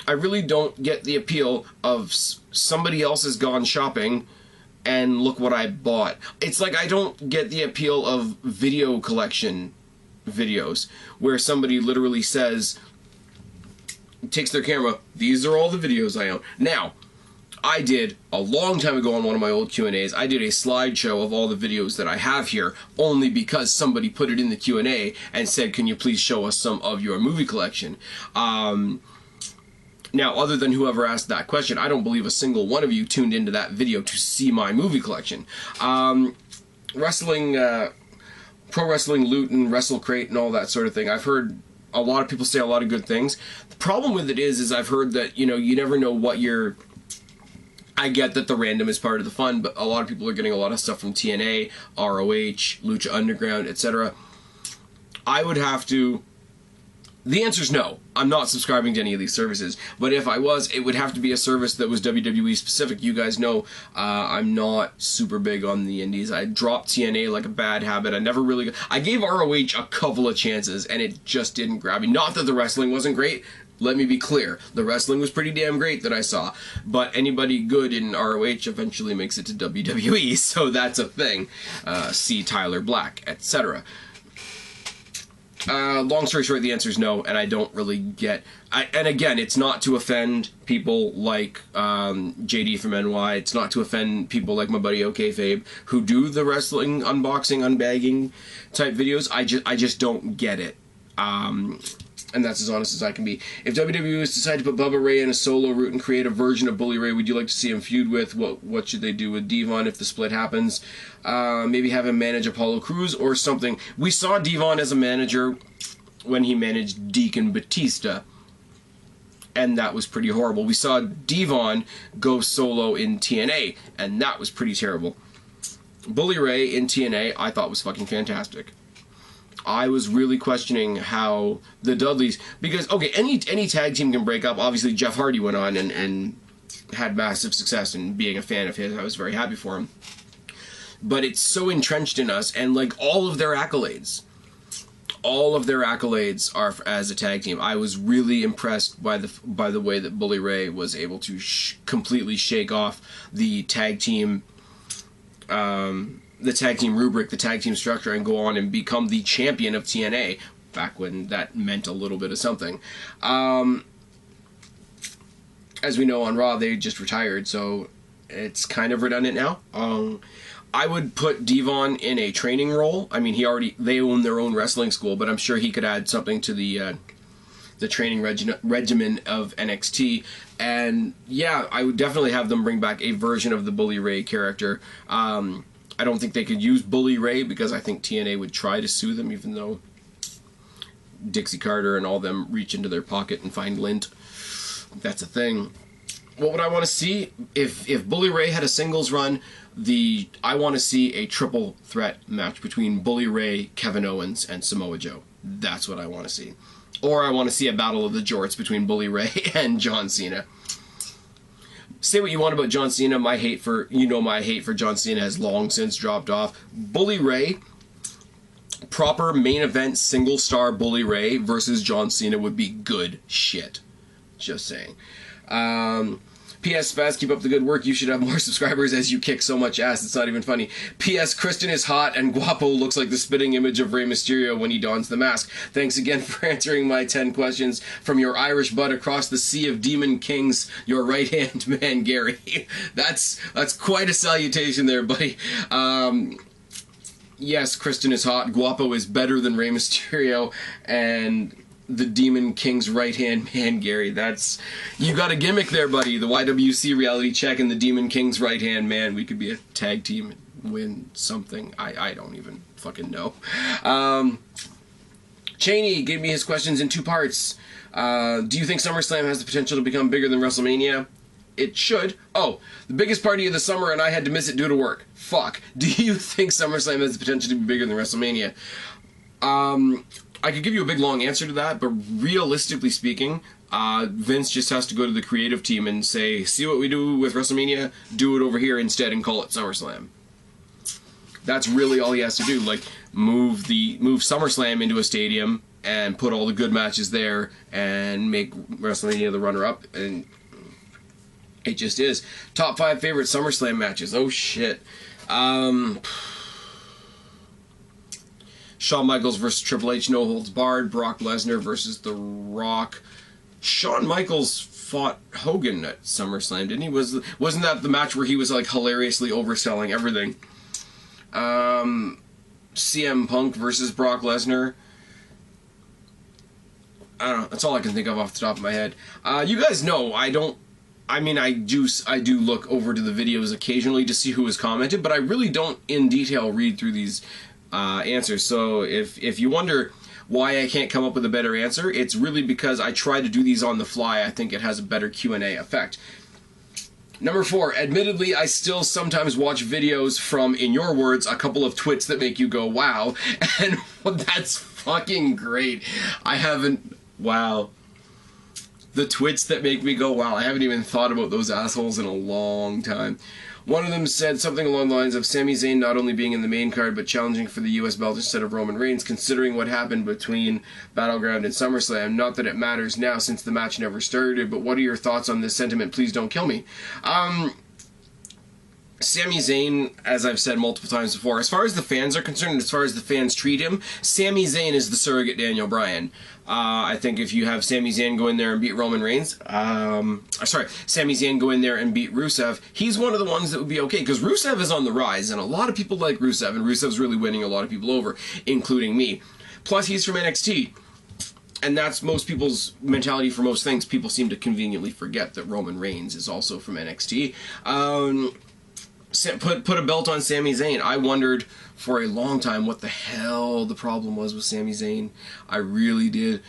I really don't get the appeal of somebody else has gone shopping and look what I bought. It's like I don't get the appeal of video collection videos, where somebody literally says, takes their camera, these are all the videos I own. Now, I did, a long time ago on one of my old Q&As, I did a slideshow of all the videos that I have here, only because somebody put it in the Q&A and said, can you please show us some of your movie collection? Now, Now, other than whoever asked that question, I don't believe a single one of you tuned into that video to see my movie collection. Wrestling, Pro Wrestling Loot and Wrestle Crate and all that sort of thing. I've heard a lot of people say a lot of good things. The problem with it is I've heard that, you know, you never know what you're... I get that the random is part of the fun, but a lot of people are getting a lot of stuff from TNA, ROH, Lucha Underground, etc. I would have to... The answer is no. I'm not subscribing to any of these services. But if I was, it would have to be a service that was WWE specific. You guys know I'm not super big on the indies. I dropped TNA like a bad habit. I gave ROH a couple of chances, and it just didn't grab me. Not that the wrestling wasn't great. Let me be clear. The wrestling was pretty damn great that I saw. But anybody good in ROH eventually makes it to WWE, so that's a thing. See Tyler Black, etc. Long story short, the answer is no, and I don't really get... and again, it's not to offend people like JD from NY. It's not to offend people like my buddy OKFabe, who do the wrestling unboxing, unbagging type videos. I just don't get it. And that's as honest as I can be. If WWE was to decide to put Bubba Ray in a solo route and create a version of Bully Ray, would you like to see him feud with? What should they do with Devon if the split happens? Maybe have him manage Apollo Crews or something. We saw Devon as a manager when he managed Deacon Batista, and that was pretty horrible. We saw Devon go solo in TNA, and that was pretty terrible. Bully Ray in TNA I thought was fucking fantastic. I was really questioning how the Dudleys, because, okay, any tag team can break up. Obviously, Jeff Hardy went on and had massive success, and being a fan of his, I was very happy for him. But it's so entrenched in us, and like all of their accolades are as a tag team. I was really impressed by the way that Bully Ray was able to completely shake off the tag team rubric, the tag team structure, and go on and become the champion of TNA, back when that meant a little bit of something. As we know, on Raw, they just retired, so it's kind of redundant now. I would put Devon in a training role. I mean, they own their own wrestling school, but I'm sure he could add something to the training regimen of NXT. And yeah, I would definitely have them bring back a version of the Bully Ray character. I don't think they could use Bully Ray because I think TNA would try to sue them, even though Dixie Carter and all them reach into their pocket and find lint. That's a thing. What would I want to see? If Bully Ray had a singles run, I want to see a triple threat match between Bully Ray, Kevin Owens, and Samoa Joe. That's what I want to see. Or I want to see a battle of the jorts between Bully Ray and John Cena. Say what you want about John Cena. My hate for John Cena has long since dropped off. Bully Ray, proper main event single star Bully Ray versus John Cena would be good shit. Just saying. P.S. Spaz, keep up the good work. You should have more subscribers as you kick so much ass. It's not even funny. P.S. Kristen is hot and Guapo looks like the spitting image of Rey Mysterio when he dons the mask. Thanks again for answering my 10 questions from your Irish butt across the sea of demon kings, your right-hand man, Gary. That's quite a salutation there, buddy. Yes, Kristen is hot. Guapo is better than Rey Mysterio, and the Demon King's right-hand man, Gary. You got a gimmick there, buddy. The YWC reality check and the Demon King's right-hand man. We could be a tag team and win something. I don't even fucking know. Cheney gave me his questions in 2 parts. Do you think SummerSlam has the potential to become bigger than WrestleMania? It should. Oh, the biggest party of the summer and I had to miss it due to work. Fuck. Do you think SummerSlam has the potential to be bigger than WrestleMania? I could give you a big long answer to that, but realistically speaking, Vince just has to go to the creative team and say, see what we do with WrestleMania, do it over here instead and call it SummerSlam. That's really all he has to do. Like, move SummerSlam into a stadium and put all the good matches there and make WrestleMania the runner-up, and it just is. Top 5 favorite SummerSlam matches. Oh shit. Shawn Michaels versus Triple H, no holds barred. Brock Lesnar versus The Rock. Shawn Michaels fought Hogan at SummerSlam, didn't he? Wasn't that the match where he was like hilariously overselling everything? CM Punk versus Brock Lesnar. I don't know. That's all I can think of off the top of my head. You guys know I don't. I mean, I do look over to the videos occasionally to see who has commented, but I really don't in detail read through these answers. So if you wonder why I can't come up with a better answer, it's really because I try to do these on the fly. I think it has a better Q&A effect. Number 4, admittedly, I still sometimes watch videos from, in your words, a couple of twits that make you go, wow. And that's fucking great. I haven't, wow. The twits that make me go, wow. I haven't even thought about those assholes in a long time. One of them said something along the lines of Sami Zayn not only being in the main card, but challenging for the US belt instead of Roman Reigns, considering what happened between Battleground and SummerSlam. Not that it matters now since the match never started, but what are your thoughts on this sentiment? Please don't kill me. Sami Zayn, as I've said multiple times before, as far as the fans are concerned, as far as the fans treat him, Sami Zayn is the surrogate Daniel Bryan. I think if you have Sami Zayn go in there and beat Roman Reigns, Sami Zayn go in there and beat Rusev, he's one of the ones that would be okay, because Rusev is on the rise, and a lot of people like Rusev, and Rusev's really winning a lot of people over, including me. Plus, he's from NXT. And that's most people's mentality for most things. People seem to conveniently forget that Roman Reigns is also from NXT. Put a belt on Sami Zayn. I wondered for a long time what the hell the problem was with Sami Zayn. I really did.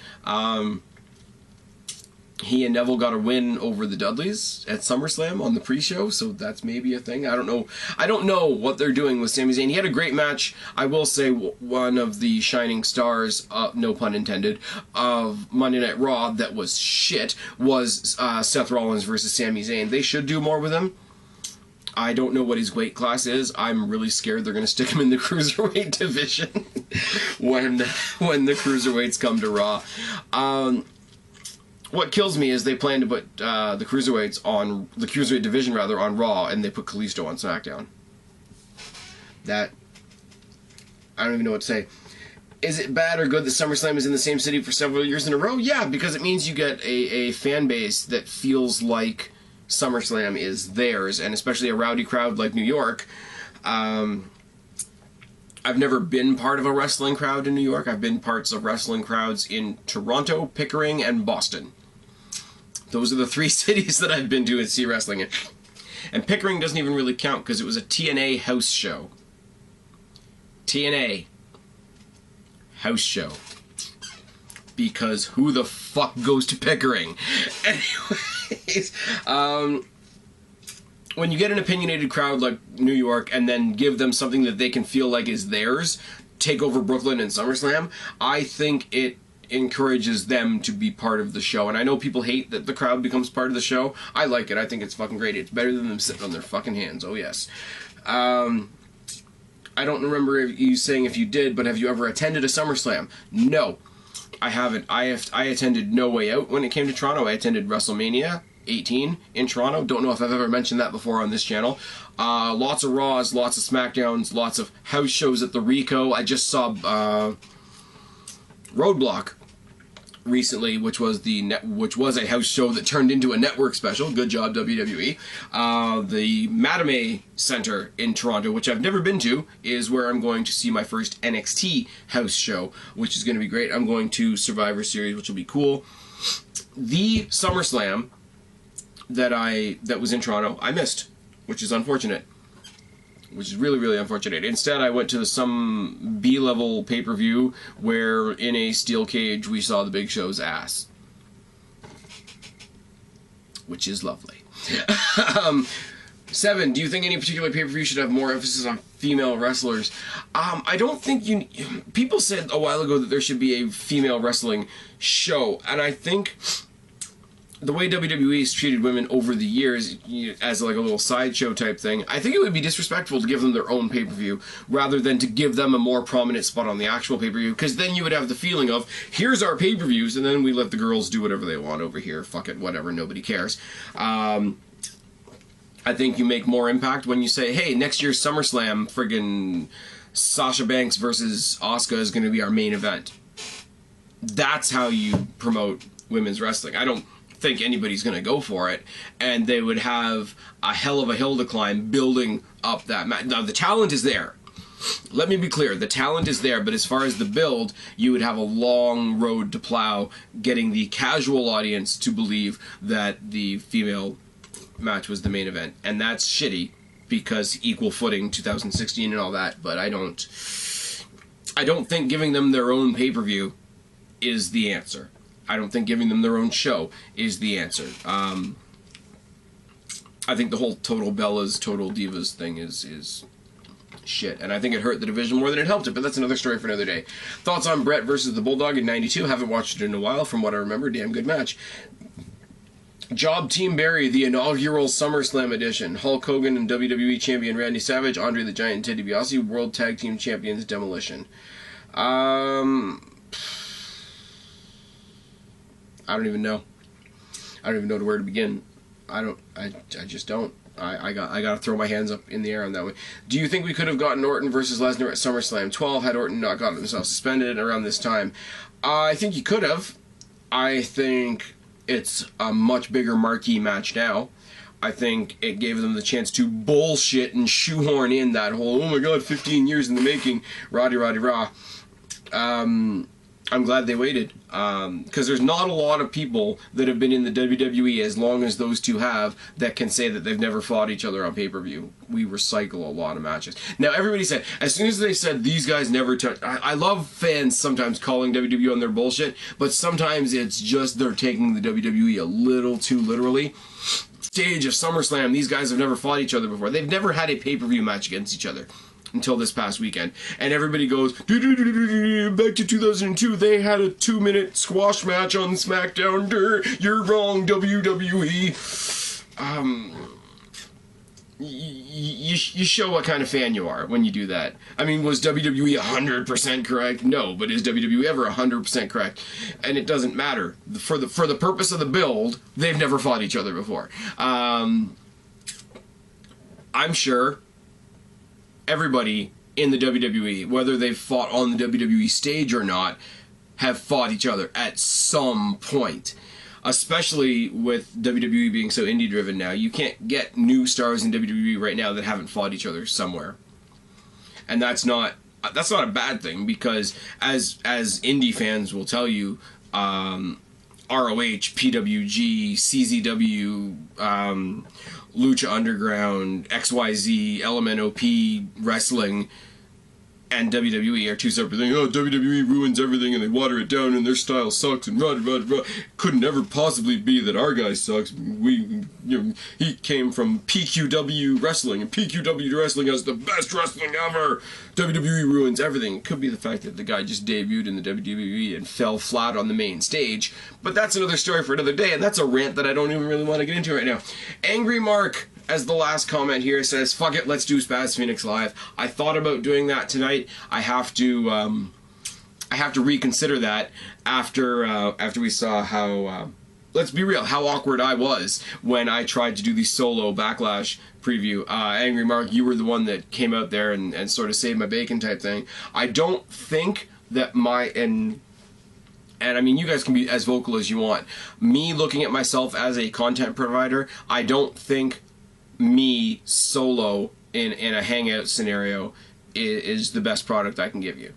He and Neville got a win over the Dudleys at SummerSlam on the pre-show, so that's maybe a thing. I don't know. I don't know what they're doing with Sami Zayn. He had a great match. I will say one of the shining stars, no pun intended, of Monday Night Raw that was shit was Seth Rollins versus Sami Zayn. They should do more with him. I don't know what his weight class is. I'm really scared they're going to stick him in the cruiserweight division when the cruiserweights come to Raw. What kills me is they plan to put the cruiserweight division on Raw, and they put Kalisto on SmackDown. That, I don't even know what to say. Is it bad or good that SummerSlam is in the same city for several years in a row? Yeah, because it means you get a fan base that feels like SummerSlam is theirs, and especially a rowdy crowd like New York. I've never been part of a wrestling crowd in New York. I've been parts of wrestling crowds in Toronto, Pickering, and Boston. Those are the 3 cities that I've been to and see wrestling in. And Pickering doesn't even really count because it was a TNA house show. TNA house show. Because who the fuck goes to Pickering? Anyways, when you get an opinionated crowd like New York and then give them something that they can feel like is theirs, take over Brooklyn and SummerSlam, I think it encourages them to be part of the show. And I know people hate that the crowd becomes part of the show. I like it. I think it's fucking great. It's better than them sitting on their fucking hands. Oh, yes. I don't remember you saying if you did, but have you ever attended a SummerSlam? No. I haven't. I attended No Way Out when it came to Toronto. I attended WrestleMania 18 in Toronto. Don't know if I've ever mentioned that before on this channel. Lots of Raws, lots of SmackDowns, lots of house shows at the Rico. I just saw Roadblock recently, which was a house show that turned into a network special. Good job, WWE. The Matinee Center in Toronto, which I've never been to, is where I'm going to see my first NXT house show, which is going to be great. I'm going to Survivor Series, which will be cool. The SummerSlam that was in Toronto, I missed, which is unfortunate. Which is really, really unfortunate. Instead, I went to some B-level pay-per-view where, in a steel cage, we saw the Big Show's ass. Which is lovely. 7, do you think any particular pay-per-view should have more emphasis on female wrestlers? I don't think people said a while ago that there should be a female wrestling show, and I think the way WWE has treated women over the years as like a little sideshow type thing, I think it would be disrespectful to give them their own pay-per-view rather than to give them a more prominent spot on the actual pay-per-view, because then you would have the feeling of, here's our pay-per-views, and then we let the girls do whatever they want over here. Fuck it, whatever, nobody cares. I think you make more impact when you say, hey, next year's SummerSlam, friggin' Sasha Banks versus Asuka is going to be our main event. That's how you promote women's wrestling. I don't think anybody's going to go for it, and they would have a hell of a hill to climb building up that match. Now, the talent is there. let me be clear, the talent is there, but as far as the build, you would have a long road to plow getting the casual audience to believe that the female match was the main event. And that's shitty, because equal footing 2016 and all that, but I don't think giving them their own pay-per-view is the answer. I don't think giving them their own show is the answer. I think the whole Total Bellas, Total Divas thing is shit, and I think it hurt the division more than it helped it, but that's another story for another day. Thoughts on Brett versus the Bulldog in 92? Haven't watched it in a while. From what I remember, damn good match. Job Team Barry, the inaugural SummerSlam edition. Hulk Hogan and WWE Champion Randy Savage, Andre the Giant and Ted DiBiase, World Tag Team Champions Demolition. I don't even know. I don't even know where to begin. I just don't. I gotta throw my hands up in the air on that one. Do you think we could have gotten Orton versus Lesnar at SummerSlam 12 had Orton not gotten himself suspended around this time? I think he could have. I think it's a much bigger marquee match now. I think it gave them the chance to bullshit and shoehorn in that whole, oh my god, 15 years in the making, Roddy Raw. I'm glad they waited, because there's not a lot of people that have been in the WWE as long as those two have that can say that they've never fought each other on pay-per-view. We recycle a lot of matches. Now, everybody said, as soon as they said these guys never touch, I love fans sometimes calling WWE on their bullshit, but sometimes it's just they're taking the WWE a little too literally. Stage of SummerSlam, these guys have never fought each other before. They've never had a pay-per-view match against each other until this past weekend, and everybody goes back to 2002. They had a 2-minute squash match on SmackDown. You're wrong, WWE. You show what kind of fan you are when you do that. I mean, was WWE 100% correct? No, but is WWE ever 100% correct? And it doesn't matter. For the purpose of the build, they've never fought each other before. I'm sure everybody in the WWE, whether they've fought on the WWE stage or not, have fought each other at some point. Especially with WWE being so indie-driven now, you can't get new stars in WWE right now that haven't fought each other somewhere. And that's not a bad thing, because as indie fans will tell you, ROH, PWG, CZW, Lucha Underground, XYZ, LMNOP, Wrestling, and WWE are two separate things. Oh, WWE ruins everything and they water it down and their style sucks and rah. Could never possibly be that our guy sucks. He came from PQW Wrestling, and PQW Wrestling has the best wrestling ever. WWE ruins everything. It could be the fact that the guy just debuted in the WWE and fell flat on the main stage, but that's another story for another day, and that's a rant that I don't even really want to get into right now. Angry Mark, as the last comment here, says, fuck it, let's do Spaz Phoenix live. I thought about doing that tonight. I have to reconsider that after we saw how, let's be real, how awkward I was when I tried to do the solo Backlash preview. Angry Mark, you were the one that came out there and sort of saved my bacon type thing. I don't think that and I mean, you guys can be as vocal as you want. Me looking at myself as a content provider, I don't think me solo in a hangout scenario is the best product I can give you.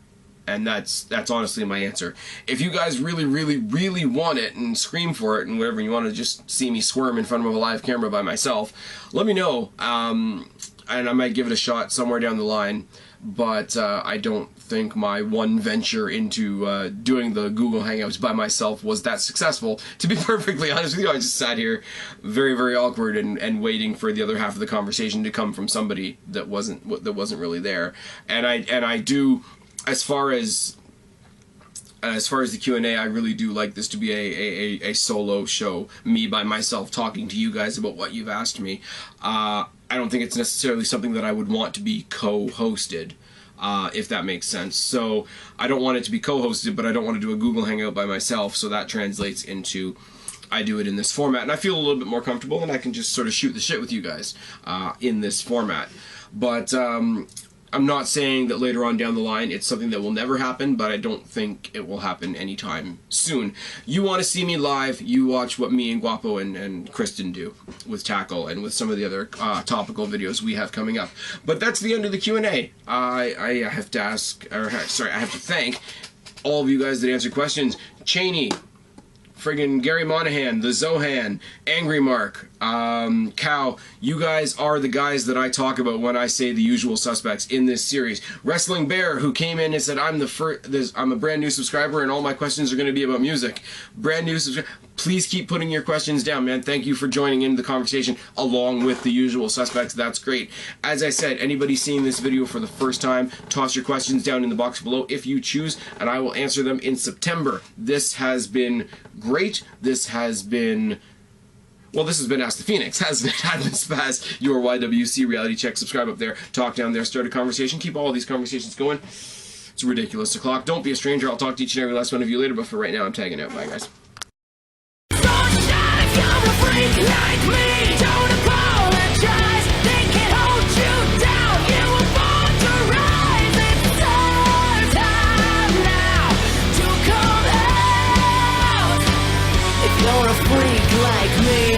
And that's honestly my answer. If you guys really, really, really want it and scream for it and whatever, you want to just see me squirm in front of a live camera by myself, let me know. And I might give it a shot somewhere down the line. But I don't think my one venture into doing the Google Hangouts by myself was that successful. To be perfectly honest with you, I just sat here very, very awkward and waiting for the other half of the conversation to come from somebody that wasn't really there. And I do, as far as the Q&A, I really do like this to be a solo show, me by myself talking to you guys about what you've asked me. I don't think it's necessarily something that I would want to be co-hosted, if that makes sense. So I don't want it to be co-hosted, but I don't want to do a Google Hangout by myself, so that translates into I do it in this format, and I feel a little bit more comfortable, and I can just sort of shoot the shit with you guys in this format. But I'm not saying that later on down the line it's something that will never happen, but I don't think it will happen anytime soon. You want to see me live, you watch what me and Guapo and Kristen do with Tackle and with some of the other topical videos we have coming up. But that's the end of the Q&A. I have to I have to thank all of you guys that answered questions. Cheney, friggin' Gary Monahan, the Zohan, Angry Mark, Cow, you guys are the guys that I talk about when I say the usual suspects in this series. Wrestling Bear, who came in and said, I'm a brand new subscriber and all my questions are going to be about music. Brand new subscriber. Please keep putting your questions down, man. Thank you for joining in the conversation along with the usual suspects. That's great. As I said, anybody seeing this video for the first time, toss your questions down in the box below if you choose, and I will answer them in September. This has been great. This has been Ask the Phoenix. Has been Spaz, your YWC reality check. Subscribe up there, talk down there, start a conversation. Keep all of these conversations going. It's ridiculous o'clock. Don't be a stranger. I'll talk to each and every last one of you later, but for right now, I'm tagging out. Bye, guys.